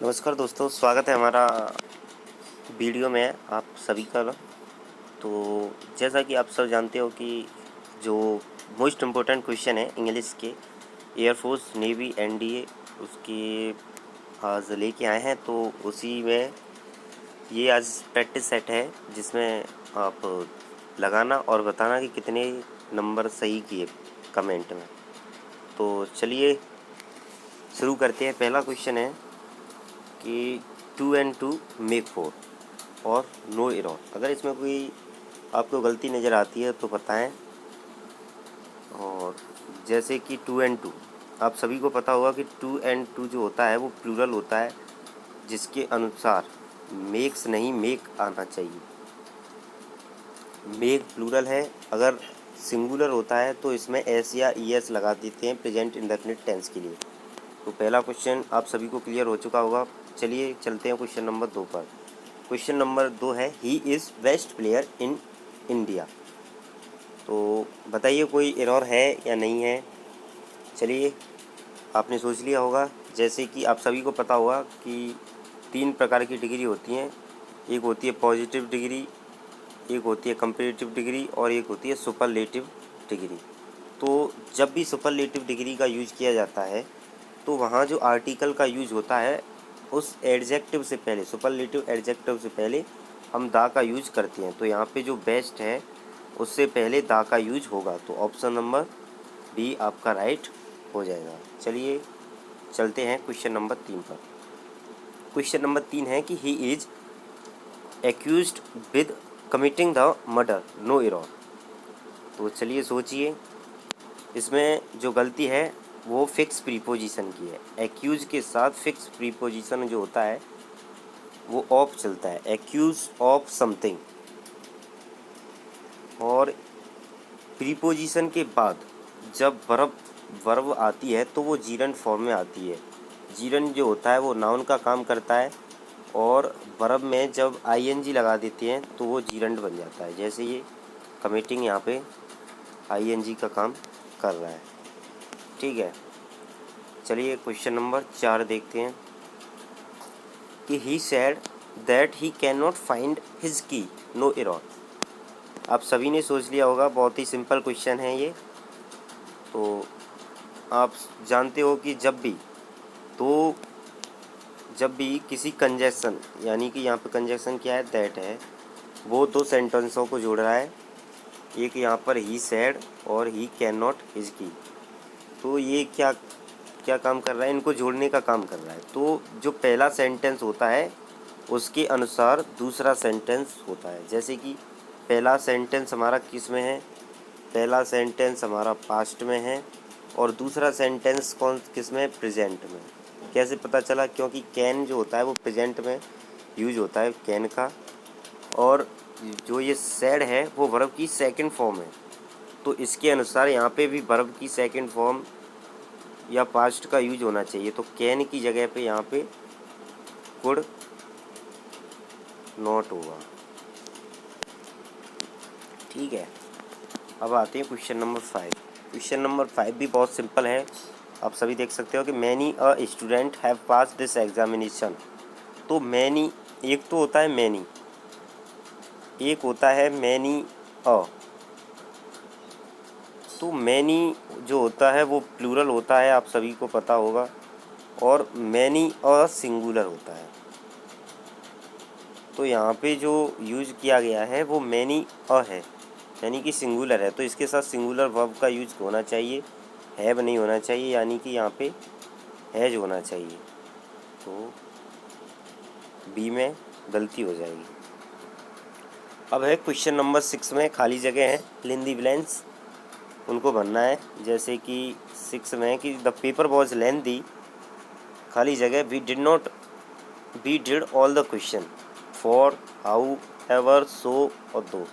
नमस्कार दोस्तों, स्वागत है हमारा वीडियो में आप सभी का। तो जैसा कि आप सब जानते हो कि जो मोस्ट इम्पोर्टेंट क्वेश्चन है इंग्लिश के एयरफोर्स नेवी एनडीए उसके आज लेके आए हैं, तो उसी में ये आज प्रैक्टिस सेट है जिसमें आप लगाना और बताना कि कितने नंबर सही किए कमेंट में। तो चलिए शुरू करते हैं। पहला क्वेश्चन है कि 2 and 2 मेक 4 और नो एरर। अगर इसमें कोई आपको गलती नज़र आती है तो बताएं। और जैसे कि 2 and 2 आप सभी को पता होगा कि 2 and 2 जो होता है वो प्लूरल होता है, जिसके अनुसार मेक्स नहीं मेक आना चाहिए। मेक प्लूरल है, अगर सिंगुलर होता है तो इसमें एस या ई एस लगा देते हैं प्रेजेंट इंडेफिनिट टेंस के लिए। तो पहला क्वेश्चन आप सभी को क्लियर हो चुका होगा। चलिए चलते हैं क्वेश्चन नंबर 2 पर। क्वेश्चन नंबर 2 है he is best player in India. तो बताइए कोई एरर है या नहीं है। चलिए आपने सोच लिया होगा। जैसे कि आप सभी को पता होगा कि 3 प्रकार की डिग्री होती हैं। एक होती है पॉजिटिव डिग्री, एक होती है कंपैरेटिव डिग्री और एक होती है सुपरलेटिव डिग्री। तो जब भी सुपरलेटिव डिग्री का यूज किया जाता है तो वहाँ जो आर्टिकल का यूज होता है उस एडजेक्टिव से पहले, सुपरलेटिव एडजेक्टिव से पहले हम दा का यूज करते हैं। तो यहाँ पे जो बेस्ट है उससे पहले दा का यूज होगा। तो ऑप्शन नंबर बी आपका राइट हो जाएगा। चलिए चलते हैं क्वेश्चन नंबर 3 पर। क्वेश्चन नंबर 3 है कि he is accused with committing the murder, no error. तो चलिए सोचिए, इसमें जो गलती है वो फिक्स प्रीपोजिशन की है। एक्यूज के साथ फिक्स प्रीपोजिशन जो होता है वो ऑफ चलता है, एक्यूज ऑफ समथिंग। और प्रीपोजिशन के बाद जब वर्ब आती है तो वो जीरंड फॉर्म में आती है। जीरंड जो होता है वो नाउन का काम करता है और वर्ब में जब आईएनजी लगा देते हैं तो वो जीरंड बन जाता है। जैसे ये कमिटिंग यहाँ पे आईएनजी का काम कर रहा है। ठीक है, चलिए क्वेश्चन नंबर 4 देखते हैं कि he said that he can not find his की, नो एरर। आप सभी ने सोच लिया होगा, बहुत ही सिंपल क्वेश्चन है ये। तो आप जानते हो कि जब भी किसी कंजक्शन, यानी कि यहाँ पे कंजक्शन क्या है, दैट है, वो 2 सेंटेंसों को जोड़ रहा है। एक यहाँ पर ही सेड और ही कैन नॉट हिज की। तो ये क्या क्या काम कर रहा है, इनको जोड़ने का काम कर रहा है। तो जो पहला सेंटेंस होता है उसके अनुसार दूसरा सेंटेंस होता है। जैसे कि पहला सेंटेंस हमारा किस में है, पहला सेंटेंस हमारा पास्ट में है और दूसरा सेंटेंस किस में, प्रेजेंट में। कैसे पता चला, क्योंकि कैन जो होता है वो प्रेजेंट में यूज होता है कैन का, और जो ये सैड है वो वर्ब की सेकंड फॉर्म है। तो इसके अनुसार यहाँ पे भी वर्ब की सेकंड फॉर्म या पास्ट का यूज होना चाहिए। तो कैन की जगह पे यहाँ पे कुड नॉट होगा। ठीक है, अब आते हैं क्वेश्चन नंबर 5। क्वेश्चन नंबर 5 भी बहुत सिंपल है। आप सभी देख सकते हो कि many a student have pass this examination. तो मैनी, एक तो होता है मैनी, एक होता है मैनी अ। तो मैनी जो होता है वो प्लूरल होता है, आप सभी को पता होगा, और मैनी अ सिंगुलर होता है। तो यहाँ पे जो यूज किया गया है वो मैनी अ है, यानी कि सिंगुलर है। तो इसके साथ सिंगुलर वर्ब का यूज होना चाहिए, हैव नहीं होना चाहिए, यानी कि यहाँ पे हैज होना चाहिए। तो बी में गलती हो जाएगी। अब है क्वेश्चन नंबर 6 में खाली जगह है, फिल इन द ब्लैंक्स, उनको भरना है। जैसे कि 6 में कि द पेपर वॉज लेंथी, खाली जगह we did all the question for, however, so और दो।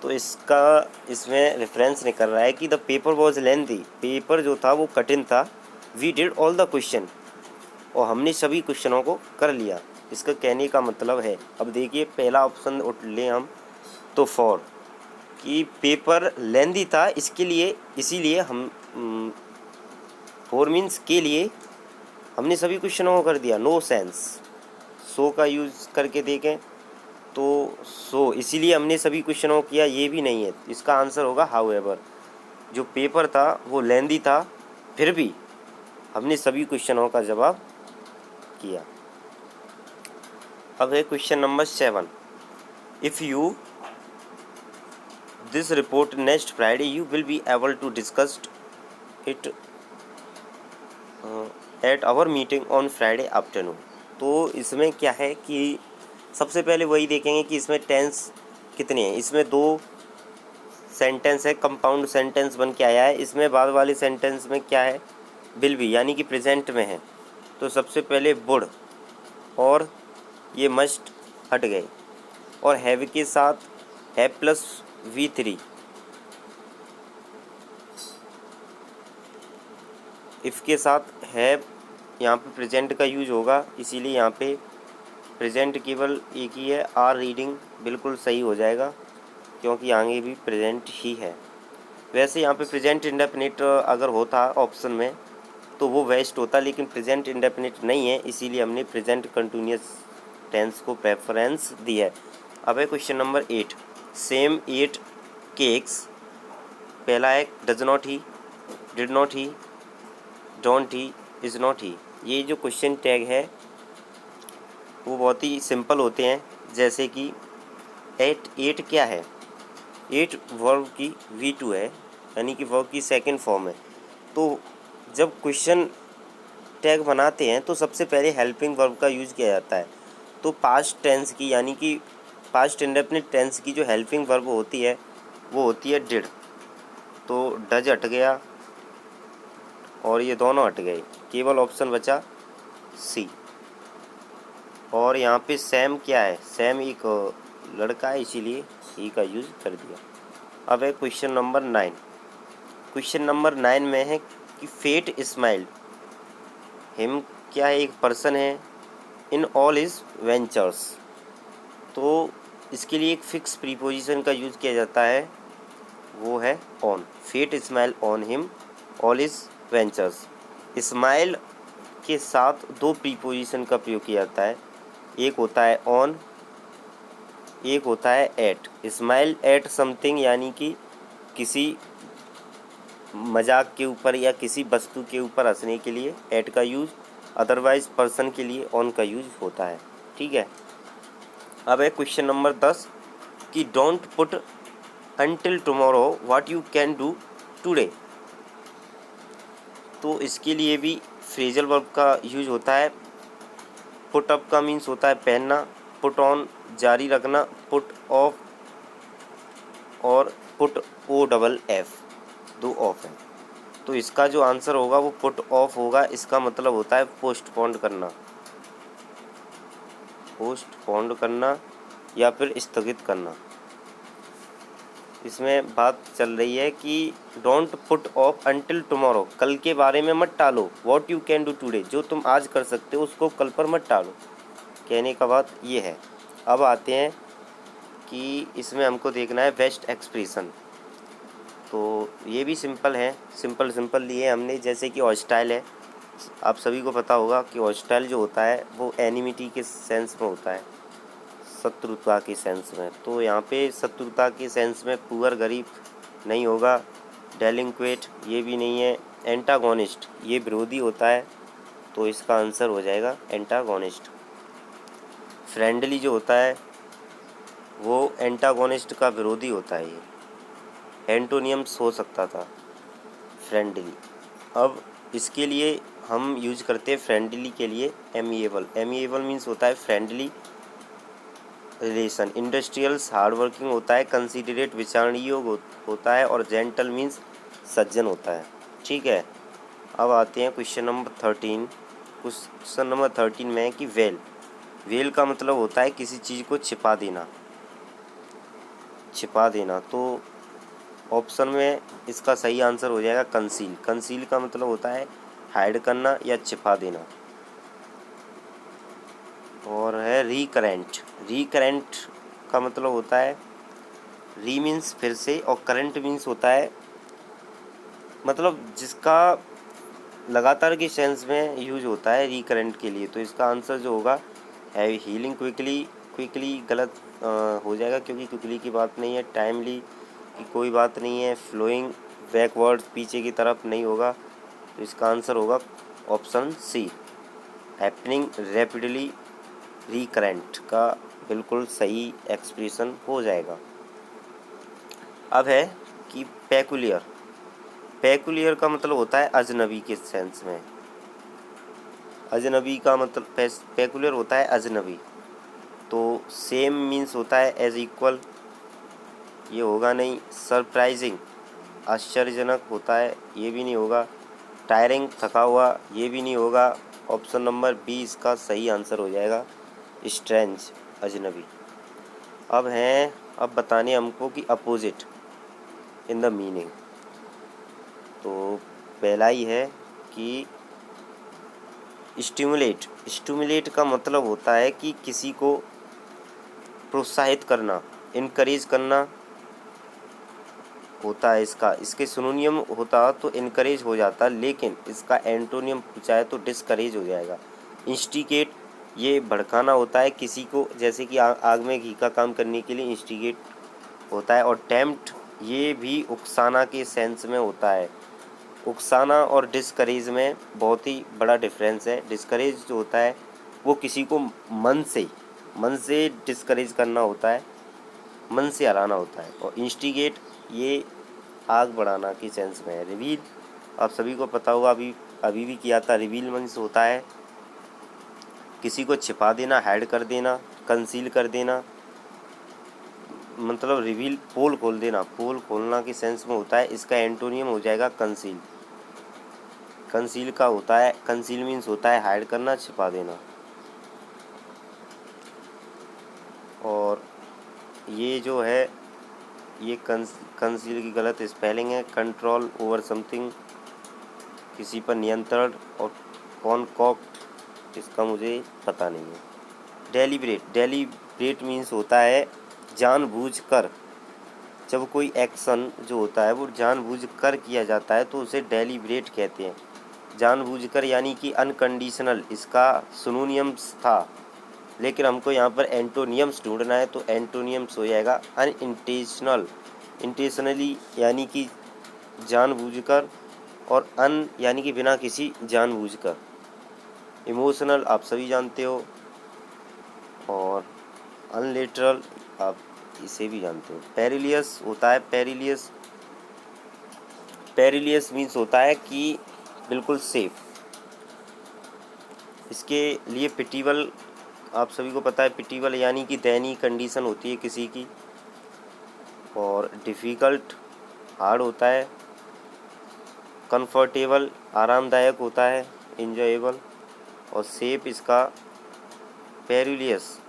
तो इसमें रेफरेंस निकल रहा है कि the paper was lengthy, paper जो था वो कठिन था। We did all the question, और हमने सभी क्वेश्चनों को कर लिया। इसका कहने का मतलब है, अब देखिए पहला ऑप्शन उठ लें हम, तो फॉर कि पेपर लेंथी था, इसके लिए, इसीलिए हम फॉर मीन्स के लिए हमने सभी क्वेश्चनों को कर दिया। नो सेंस, सो का यूज़ करके देखें तो सो, इसीलिए हमने सभी क्वेश्चनों को किया, ये भी नहीं है। इसका आंसर होगा हाउएवर। जो पेपर था वो लेंदी था, फिर भी हमने सभी क्वेश्चनों का जवाब किया। अब है question number 7। If you this report next Friday you will be able to discuss it at our meeting on Friday afternoon. तो इसमें क्या है कि सबसे पहले वही देखेंगे कि इसमें टेंस कितने हैं। इसमें 2 सेंटेंस है, कंपाउंड सेंटेंस बन के आया है। इसमें बाद वाले सेंटेंस में क्या है, विल बी, यानी कि प्रेजेंट में है। तो सबसे पहले वुड और ये मस्ट हट गए, और हैव के साथ हैव प्लस V3, इफ़ के साथ हैव, यहाँ पे प्रेजेंट का यूज होगा, इसीलिए यहाँ पे प्रेजेंट केवल एक ही है। आर रीडिंग बिल्कुल सही हो जाएगा क्योंकि आगे भी प्रेजेंट ही है। वैसे यहाँ पे प्रेजेंट इंडेफिनिट अगर होता ऑप्शन में तो वो वेस्ट होता, लेकिन प्रेजेंट इंडेफिनिट नहीं है, इसीलिए हमने प्रेजेंट कंटिन्यूअस टेंस को प्रेफरेंस दी है। अब है क्वेश्चन नंबर 8। Same 8 cakes. पहला है does not he, did not he, don't he, is not ही। ये जो क्वेश्चन टैग है वो बहुत ही सिंपल होते हैं। जैसे कि 8 क्या है, 8 वर्ब की V2 है, यानी कि वर्ब की सेकंड फॉर्म है। तो जब क्वेश्चन टैग बनाते हैं तो सबसे पहले हेल्पिंग वर्ब का यूज़ किया जाता है। तो पास्ट टेंस की, यानी कि पास्ट इंडेफिनिट टेंस की जो हेल्पिंग वर्ब होती है वो होती है डिड। तो डज हट गया और ये दोनों हट गए, केवल ऑप्शन बचा सी। और यहाँ पे सैम क्या है, सैम एक लड़का है, इसीलिए ही का यूज़ कर दिया। अब है क्वेश्चन नंबर 9। क्वेश्चन नंबर 9 में है कि फेट स्माइल हिम, क्या है, एक पर्सन है, इन ऑल हिज वेंचर्स। तो इसके लिए एक फिक्स प्रीपोजिशन का यूज़ किया जाता है, वो है on. Fate smile on him all his ventures. Smile के साथ 2 प्रीपोजिशन का प्रयोग किया जाता है, एक होता है ऑन, एक होता है एट। स्माइल एट समथिंग, यानी कि किसी मजाक के ऊपर या किसी वस्तु के ऊपर हंसने के लिए एट का यूज़, अदरवाइज पर्सन के लिए ऑन का यूज़ होता है। ठीक है। अब है क्वेश्चन नंबर 10 कि don't put until tomorrow what you can do today. तो इसके लिए भी फ्रेजल वर्ब का यूज होता है। पुट अप का मीन्स होता है पहनना, पुट ऑन जारी रखना, पुट ऑफ और पुट OFF, 2 ऑफ है। तो इसका जो आंसर होगा वो पुट ऑफ होगा। इसका मतलब होता है पोस्टपोन्ड करना, पोस्टपोन्ड करना या फिर स्थगित करना। इसमें बात चल रही है कि don't put off until tomorrow, कल के बारे में मत टालो। What you can do today, जो तुम आज कर सकते हो उसको कल पर मत टालो, कहने का बात ये है। अब आते हैं कि इसमें हमको देखना है बेस्ट एक्सप्रेशन। तो ये भी सिंपल है, सिंपल लिए हमने। जैसे कि हॉस्टाइल है, आप सभी को पता होगा कि हॉस्टाइल जो होता है वो एनिमिटी के सेंस में होता है, शत्रुता के सेंस में। तो यहाँ पे शत्रुता के सेंस में पुअर, गरीब नहीं होगा। डेलिंक्वेट ये भी नहीं है। एंटागोनिस्ट ये विरोधी होता है, तो इसका आंसर हो जाएगा एंटागोनिस्ट। फ्रेंडली जो होता है वो एंटागोनिस्ट का विरोधी होता है। ये एंटोनियम्स हो सकता था फ्रेंडली। अब इसके लिए हम यूज करते हैं फ्रेंडली के लिए एमिएबल। एमिएबल मीन्स होता है friendly relation. Industrials hard working होता है। कंसीडरेट विचारण योग्य होता है। और जेंटल मीन्स सज्जन होता है। ठीक है। अब आते हैं क्वेश्चन नंबर 13। क्वेश्चन नंबर 13 में है कि वेल, वेल का मतलब होता है किसी चीज़ को छिपा देना, छिपा देना। तो ऑप्शन में इसका सही आंसर हो जाएगा कंसील। कंसील का मतलब होता है हाइड करना या छिपा देना। और है रिकरेंट। रिकरेंट का मतलब होता है, री मीन्स फिर से और करंट मीन्स होता है मतलब जिसका लगातार के सेंस में यूज होता है रिकरेंट के लिए, तो इसका आंसर जो होगा है हीलिंग क्विकली। क्विकली गलत हो जाएगा क्योंकि क्विकली की बात नहीं है। टाइमली की कोई बात नहीं है। फ्लोइंग बैकवर्ड पीछे की तरफ नहीं होगा, तो इसका आंसर होगा option C happening rapidly recurrent का बिल्कुल सही एक्सप्रेशन हो जाएगा। अब है कि पेकुलियर। पेकुलियर का मतलब होता है अजनबी के सेंस में। अजनबी का मतलब पेकुलियर होता है अजनबी। तो सेम मीन्स होता है एज इक्वल, ये होगा नहीं। सरप्राइजिंग आश्चर्यजनक होता है, ये भी नहीं होगा। टायरिंग थका हुआ, ये भी नहीं होगा। ऑप्शन नंबर बी इसका सही आंसर हो जाएगा स्ट्रेंज अजनबी। अब बताने हमको कि अपोजिट इन द मीनिंग। तो पहला ही है कि स्टिमुलेट। स्टिमुलेट का मतलब होता है कि किसी को प्रोत्साहित करना, इनकरेज करना होता है इसका। इसके सिनोनियम होता तो इनकरेज हो जाता, लेकिन इसका एंटोनियम पूछा है तो डिस्करेज हो जाएगा। इंस्टिगेट ये भड़काना होता है किसी को, जैसे कि आग में घी का काम करने के लिए इंस्टिगेट होता है। और टेम्प्ट ये भी उकसाना के सेंस में होता है। उकसाना और डिस्करेज में बहुत ही बड़ा डिफरेंस है। डिस्करेज जो होता है वो किसी को मन से डिस्करेज करना होता है, मन से हराना होता है। और इंस्टिगेट ये आग बढ़ाना की सेंस में है। रिवील आप सभी को पता होगा, अभी भी किया था। रिवील मीन्स होता है किसी को छिपा देना, हाइड कर देना, कंसील कर देना। मतलब रिवील पोल खोल देना, पोल खोलना की सेंस में होता है। इसका एंटोनियम हो जाएगा कंसील। कंसील का होता है, कंसील मीन्स होता है हाइड करना, छिपा देना। और ये जो है ये कंसील की गलत स्पेलिंग है। कंट्रोल ओवर समथिंग, किसी पर नियंत्रण। और कॉन्कॉक्ट इसका मुझे पता नहीं है। डेलीब्रेट मीन्स होता है जानबूझकर। जब कोई एक्शन जो होता है वो जानबूझकर किया जाता है तो उसे डेलीब्रेट कहते हैं। जानबूझकर यानी कि अनकंडीशनल इसका सिनोनियम्स था, लेकिन हमको यहाँ पर एंटोनियम्स ढूंढना है, तो एंटोनियम्स हो जाएगा अनइंटेंशनल। इंटेंशनली यानी कि जानबूझकर, और अन यानी कि बिना किसी जानबूझकर। इमोशनल आप सभी जानते हो, और अनलेटरल आप इसे भी जानते हो। पेरिलियस होता है, पेरिलियस मीन्स होता है कि बिल्कुल सेफ। इसके लिए पिटीबल आप सभी को पता है। पिटीबल यानी कि दयनीय कंडीशन होती है किसी की। और डिफ़िकल्ट हार्ड होता है। कंफर्टेबल आरामदायक होता है, इंजॉयबल। और सेफ इसका पेरिलियस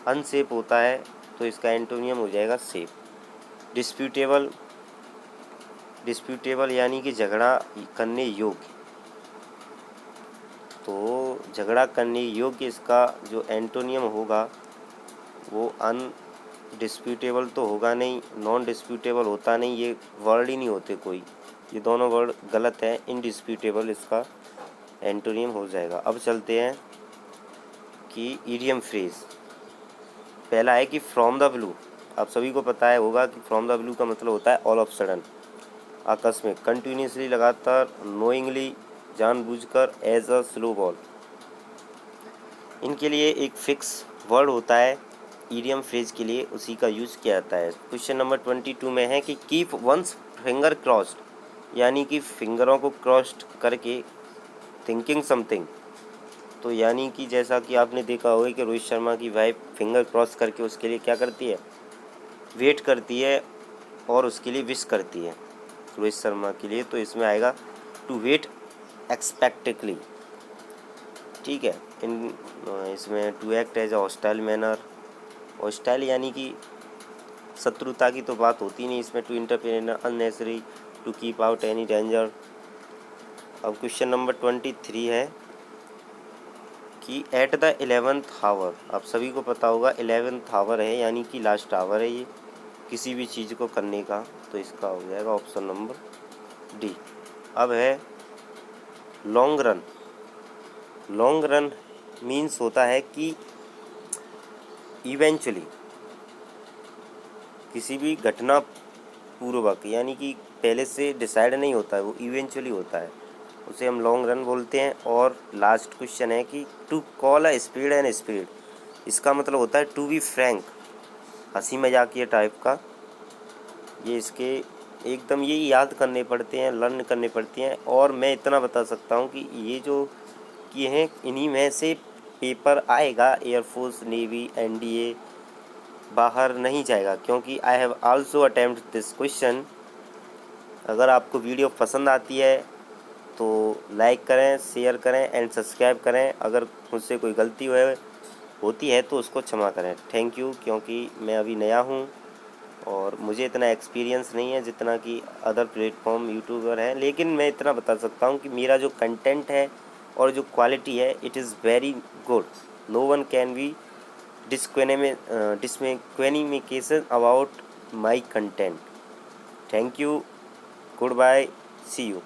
अनसेफ होता है, तो इसका एंटोनियम हो जाएगा सेफ। डिस्प्यूटेबल यानी कि झगड़ा करने योग्य। तो झगड़ा करने योग्य इसका जो एंटोनियम होगा वो अनडिस्प्यूटेबल तो होगा नहीं, नॉन डिस्प्यूटेबल होता नहीं, ये वर्ड ही नहीं होते कोई, ये दोनों वर्ड गलत है। इनडिस्प्यूटेबल इसका एंटोनियम हो जाएगा। अब चलते हैं कि ईडियम फ्रेज। पहला है कि फ्रॉम द ब्लू। आप सभी को पता है होगा कि फ्रॉम द ब्लू का मतलब होता है ऑल ऑफ सडन, आकस्मिक, कंटिन्यूसली लगातार, नोइंगली जानबूझकर, एज अ स्लो बॉल। इनके लिए एक फिक्स वर्ड होता है ईडियम फ्रेज के लिए, उसी का यूज़ किया जाता है। क्वेश्चन नंबर 22 में है कि कीप वंस फिंगर क्रॉस्ड, यानी कि फिंगरों को क्रॉस्ड करके थिंकिंग समथिंग। तो यानी कि जैसा कि आपने देखा होगा कि रोहित शर्मा की वाइफ फिंगर क्रॉस करके उसके लिए क्या करती है, वेट करती है और उसके लिए विश करती है रोहित शर्मा के लिए। तो इसमें आएगा टू वेट एक्सपेक्टेडली। ठीक है। इसमें to act as a hostile manner. Hostile यानी कि शत्रुता की तो बात होती नहीं इसमें। To interfere unnecessary, to keep out any danger. अब क्वेश्चन नंबर 23 है कि एट द 11th आवर। आप सभी को पता होगा 11th आवर है, यानी कि लास्ट आवर है ये किसी भी चीज़ को करने का, तो इसका हो जाएगा ऑप्शन नंबर डी। अब है long run, long run means होता है कि इवेंचुअली किसी भी घटना पूर्वक, यानी कि पहले से डिसाइड नहीं होता है, वो इवेंचुअली होता है, उसे हम लॉन्ग रन बोलते हैं। और लास्ट क्वेश्चन है कि to call a speed an speed, इसका मतलब होता है टू बी फ्रैंक, हंसी मजाकिया टाइप का। ये इसके एकदम ये याद करने पड़ते हैं, लर्न करने पड़ते हैं। और मैं इतना बता सकता हूँ कि ये जो किए हैं इन्हीं में से पेपर आएगा, एयरफोर्स, नेवी, एनडीए बाहर नहीं जाएगा, क्योंकि I have also attempt this question. अगर आपको वीडियो पसंद आती है तो लाइक करें, शेयर करें एंड सब्सक्राइब करें। अगर मुझसे कोई गलती होती है तो उसको क्षमा करें। थैंक यू, क्योंकि मैं अभी नया हूँ और मुझे इतना एक्सपीरियंस नहीं है जितना कि अदर प्लेटफॉर्म यूट्यूबर हैं, लेकिन मैं इतना बता सकता हूँ कि मेरा जो कंटेंट है और जो क्वालिटी है it is very good. No one can be discommunication about my content. Thank you, goodbye, see you.